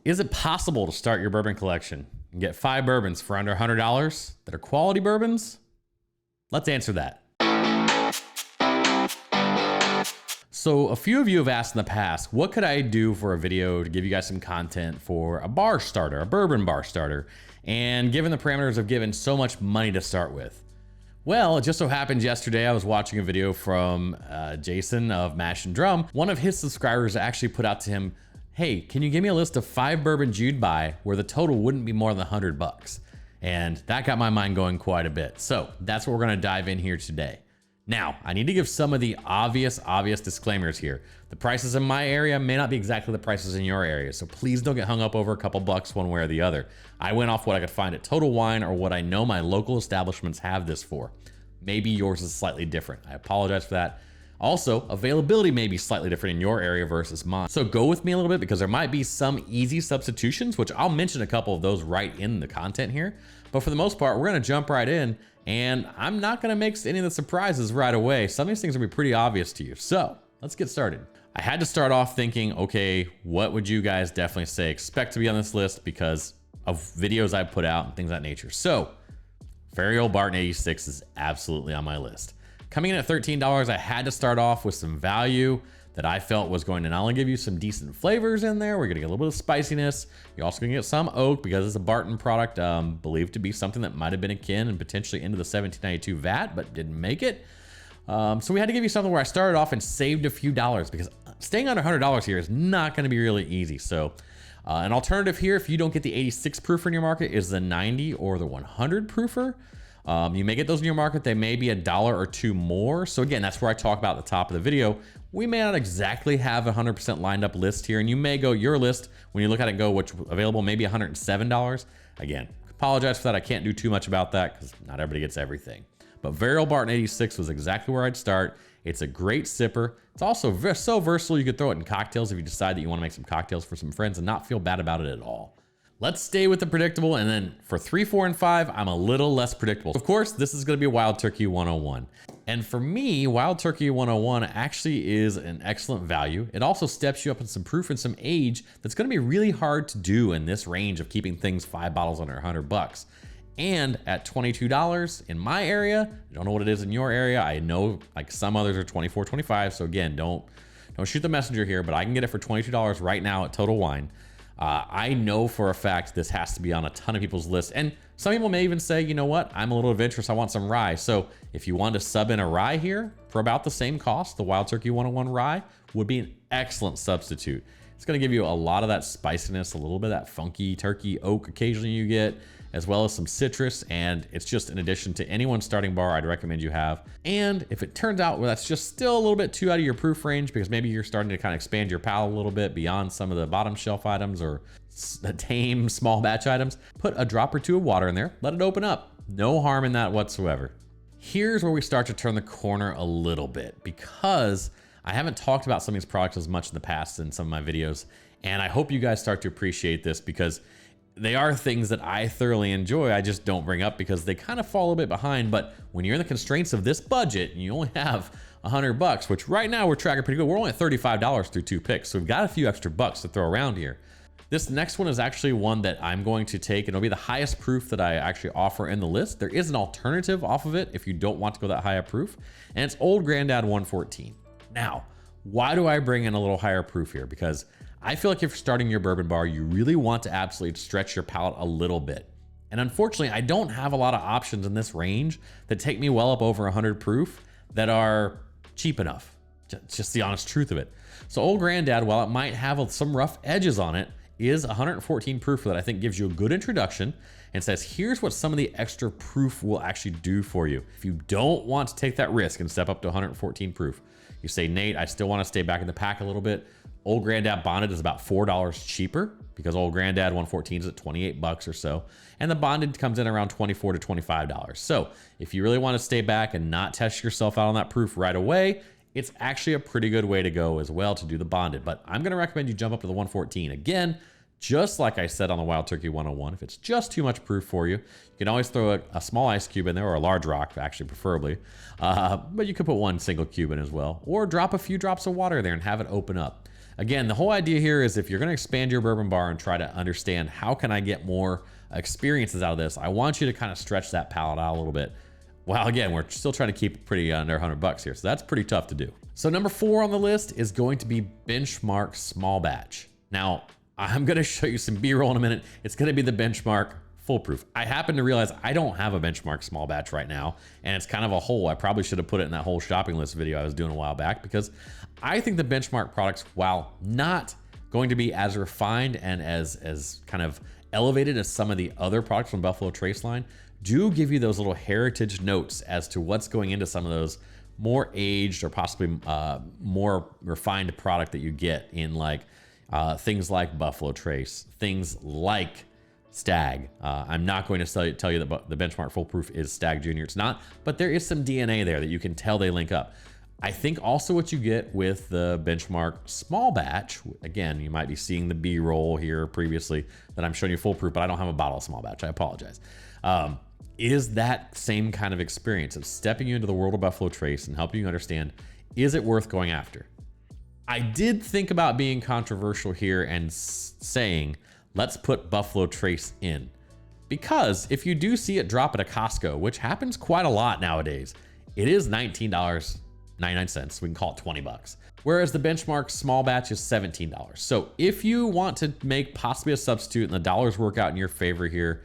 Is it possible to start your bourbon collection and get 5 bourbons for under $100 that are quality bourbons? Let's answer that. So a few of you have asked in the past, what could I do for a video to give you guys some content for a bar starter, a bourbon bar starter? And given the parameters of giving so much money to start with. Well, it just so happened yesterday I was watching a video from Jason of Mash and Drum. One of his subscribers actually put out to him, hey, can you give me a list of 5 bourbons you'd buy where the total wouldn't be more than $100? And that got my mind going quite a bit. So that's what we're gonna dive in here today. Now, I need to give some of the obvious disclaimers here. The prices in my area may not be exactly the prices in your area, so please don't get hung up over a couple bucks one way or the other. I went off what I could find at Total Wine or what I know my local establishments have this for. Maybe yours is slightly different. I apologize for that. Also, availability may be slightly different in your area versus mine. So go with me a little bit because there might be some easy substitutions, which I'll mention a couple of those right in the content here. But for the most part, we're gonna jump right in, and I'm not gonna make any of the surprises right away. Some of these things will be pretty obvious to you. So let's get started. I had to start off thinking, okay, what would you guys definitely say expect to be on this list because of videos I put out and things of that nature. So very old Barton 86 is absolutely on my list. Coming in at $13, I had to start off with some value that I felt was going to not only give you some decent flavors in there, we're gonna get a little bit of spiciness. You're also gonna get some oak because it's a Barton product, believed to be something that might've been akin and potentially into the 1792 vat, but didn't make it. So we had to give you something where I started off and saved a few dollars because staying under $100 here is not gonna be really easy. So an alternative here, if you don't get the 86 proofer in your market, is the 90 or the 100 proofer. You may get those in your market. They may be $1 or $2 more. So again, that's where I talk about at the top of the video. We may not exactly have a 100% lined up list here, and you may go your list when you look at it and go, which available maybe $107. Again, apologize for that. I can't do too much about that because not everybody gets everything. But very old Barton 86 was exactly where I'd start. It's a great sipper. It's also so versatile. You could throw it in cocktails if you decide that you want to make some cocktails for some friends and not feel bad about it at all. Let's stay with the predictable, and then for 3, 4, and 5, I'm a little less predictable. Of course, this is gonna be Wild Turkey 101. And for me, Wild Turkey 101 actually is an excellent value. It also steps you up in some proof and some age that's gonna be really hard to do in this range of keeping things 5 bottles under $100. And at $22 in my area, I don't know what it is in your area. I know like some others are $24, $25. So again, don't shoot the messenger here, but I can get it for $22 right now at Total Wine. I know for a fact this has to be on a ton of people's lists. And some people may even say, you know what, I'm a little adventurous, I want some rye. So if you want to sub in a rye here for about the same cost, the Wild Turkey 101 rye would be an excellent substitute. It's gonna give you a lot of that spiciness, a little bit of that funky turkey oak occasionally you get, as well as some citrus, and it's just an addition to anyone's starting bar I'd recommend you have. And if it turns out that's just still a little bit too out of your proof range because maybe you're starting to kind of expand your palate a little bit beyond some of the bottom shelf items or the tame small batch items, put a drop or 2 of water in there, let it open up. No harm in that whatsoever. Here's where we start to turn the corner a little bit because I haven't talked about some of these products as much in the past in some of my videos, and I hope you guys start to appreciate this because they are things that I thoroughly enjoy. I just don't bring up because they kind of fall a bit behind. But when you're in the constraints of this budget and you only have $100, which right now we're tracking pretty good. We're only at $35 through 2 picks. So we've got a few extra bucks to throw around here. This next one is actually one that I'm going to take, and it'll be the highest proof that I actually offer in the list. There is an alternative off of it if you don't want to go that high a proof, and it's Old Grandad 114. Now, why do I bring in a little higher proof here? Because I feel like if you're starting your bourbon bar, you really want to absolutely stretch your palate a little bit. And unfortunately, I don't have a lot of options in this range that take me well up over 100 proof that are cheap enough. Just the honest truth of it. So Old Grandad, while it might have some rough edges on it, is 114 proof that I think gives you a good introduction and says, here's what some of the extra proof will actually do for you. If you don't want to take that risk and step up to 114 proof, you say, Nate, I still want to stay back in the pack a little bit. Old Grandad Bonded is about $4 cheaper because Old Grandad 114 is at 28 bucks or so. And the Bonded comes in around $24 to $25. So if you really want to stay back and not test yourself out on that proof right away, it's actually a pretty good way to go as well to do the Bonded. But I'm going to recommend you jump up to the 114. Again, just like I said on the Wild Turkey 101, if it's just too much proof for you, you can always throw a small ice cube in there, or a large rock, actually, preferably. But you could put one single cube in as well, or drop a few drops of water there and have it open up. again, the whole idea here is if you're going to expand your bourbon bar and try to understand how can I get more experiences out of this, I want you to kind of stretch that palate out a little bit. Well, again, we're still trying to keep it pretty under 100 bucks here, so that's pretty tough to do. So number 4 on the list is going to be Benchmark Small Batch. Now, I'm going to show you some B-roll in a minute. It's going to be the Benchmark Full Proof. I happen to realize I don't have a Benchmark Small Batch right now, and it's kind of a hole. I probably should have put it in that whole shopping list video I was doing a while back, because I think the Benchmark products, while not going to be as refined and as kind of elevated as some of the other products from Buffalo Trace line, do give you those little heritage notes as to what's going into some of those more aged or possibly more refined product that you get in like things like Buffalo Trace, things like Stag. I'm not going to tell you that the Benchmark Full Proof is Stag Junior. It's not, but there is some DNA there that you can tell they link up. I think also what you get with the Benchmark Small Batch, again, you might be seeing the B-roll here previously that I'm showing you full proof, but I don't have a bottle of Small Batch. I apologize. Is that same kind of experience of stepping you into the world of Buffalo Trace and helping you understand, is it worth going after? I did think about being controversial here and saying, let's put Buffalo Trace in. Because if you do see it drop at a Costco, which happens quite a lot nowadays, it is $19.99. We can call it 20 bucks. Whereas the Benchmark Small Batch is $17. So if you want to make possibly a substitute and the dollars work out in your favor here,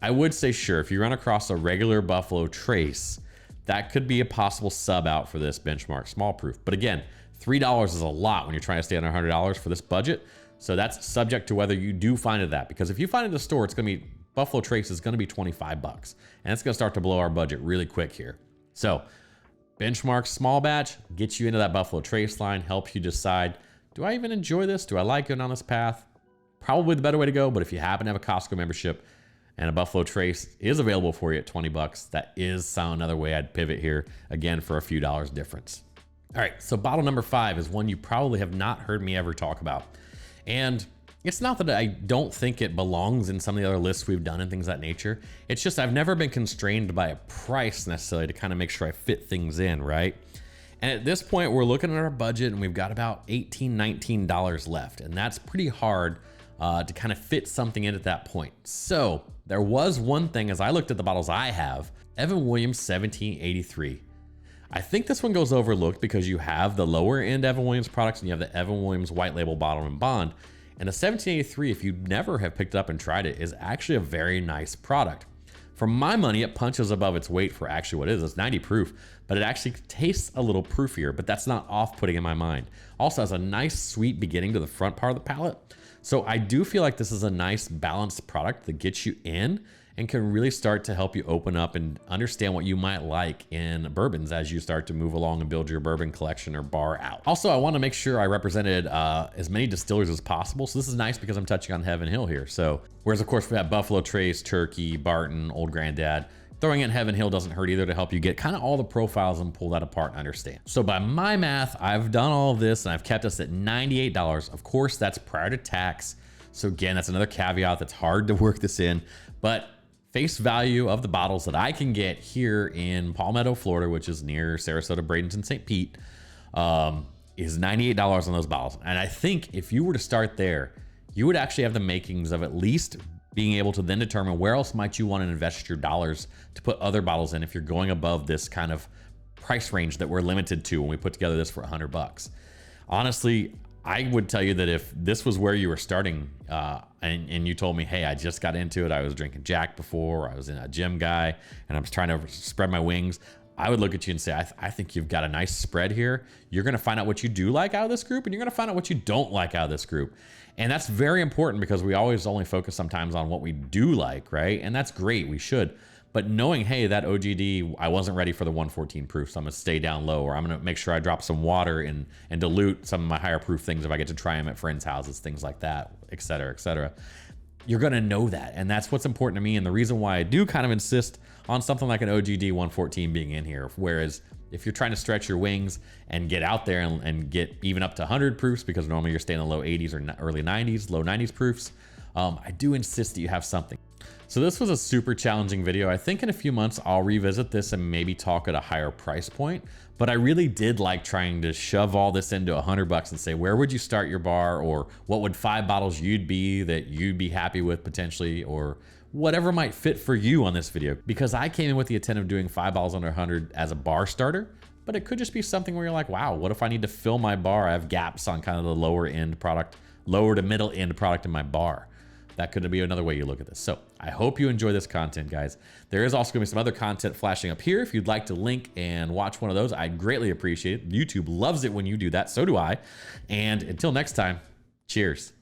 I would say sure, if you run across a regular Buffalo Trace, that could be a possible sub out for this Benchmark Small Proof. But again, $3 is a lot when you're trying to stay under $100 for this budget. So that's subject to whether you do find it that, because if you find it in the store, it's going to be Buffalo Trace is going to be 25 bucks, and it's going to start to blow our budget really quick here. So Benchmark Small Batch gets you into that Buffalo Trace line, helps you decide, do I even enjoy this? Do I like going on this path? Probably the better way to go, but if you happen to have a Costco membership and a Buffalo Trace is available for you at 20 bucks, that is another way I'd pivot here, again, for a few dollars difference. All right, so bottle number 5 is one you probably have not heard me ever talk about. And it's not that I don't think it belongs in some of the other lists we've done and things of that nature. It's just I've never been constrained by a price necessarily to kind of make sure I fit things in, right? And at this point, we're looking at our budget and we've got about $18, $19 left. And that's pretty hard to kind of fit something in at that point. So there was one thing, as I looked at the bottles I have, Evan Williams 1783. I think this one goes overlooked because you have the lower end Evan Williams products and you have the Evan Williams white label bottle and bond. And the 1783, if you never have picked it up and tried it, is actually a very nice product. For my money, it punches above its weight for actually what it is. It's 90 proof, but it actually tastes a little proofier, but that's not off-putting in my mind. Also has a nice sweet beginning to the front part of the palate. So I do feel like this is a nice balanced product that gets you in and can really start to help you open up and understand what you might like in bourbons as you start to move along and build your bourbon collection or bar out. Also, I want to make sure I represented as many distillers as possible. So this is nice because I'm touching on Heaven Hill here. So whereas of course we have Buffalo Trace, Turkey, Barton, Old Grandad, throwing in Heaven Hill doesn't hurt either to help you get kind of all the profiles and pull that apart and understand. So by my math, I've done all of this and I've kept us at $98. Of course, that's prior to tax. So again, that's another caveat that's hard to work this in, but face value of the bottles that I can get here in Palmetto, Florida, which is near Sarasota, Bradenton, St. Pete, is $98 on those bottles. And I think if you were to start there, you would actually have the makings of at least being able to then determine where else might you want to invest your dollars to put other bottles in if you're going above this kind of price range that we're limited to when we put together this for 100 bucks. Honestly, I would tell you that if this was where you were starting and you told me, hey, I just got into it, I was drinking Jack before, I was in a gym guy, and I was trying to spread my wings, I would look at you and say, I think you've got a nice spread here. You're going to find out what you do like out of this group, and you're going to find out what you don't like out of this group. And that's very important because we always only focus sometimes on what we do like, right? And that's great, we should. But knowing, hey, that OGD, I wasn't ready for the 114 proof, so I'm gonna stay down low, or I'm gonna make sure I drop some water and dilute some of my higher proof things if I get to try them at friends' houses, things like that, et cetera, et cetera. You're gonna know that, and that's what's important to me, and the reason why I do kind of insist on something like an OGD 114 being in here, whereas if you're trying to stretch your wings and get out there and get even up to 100 proofs, because normally you're staying in the low 80s or early 90s, low 90s proofs, I do insist that you have something. So this was a super challenging video. I think in a few months, I'll revisit this and maybe talk at a higher price point. But I really did like trying to shove all this into $100 and say, where would you start your bar? Or what would 5 bottles you'd be happy with potentially, or whatever might fit for you on this video. Because I came in with the intent of doing 5 bottles under 100 as a bar starter, but it could just be something where you're like, wow, what if I need to fill my bar? I have gaps on kind of the lower to middle end product in my bar. That could be another way you look at this. So I hope you enjoy this content, guys. There is also gonna be some other content flashing up here. If you'd like to link and watch one of those, I'd greatly appreciate it. YouTube loves it when you do that, so do I. And until next time, cheers.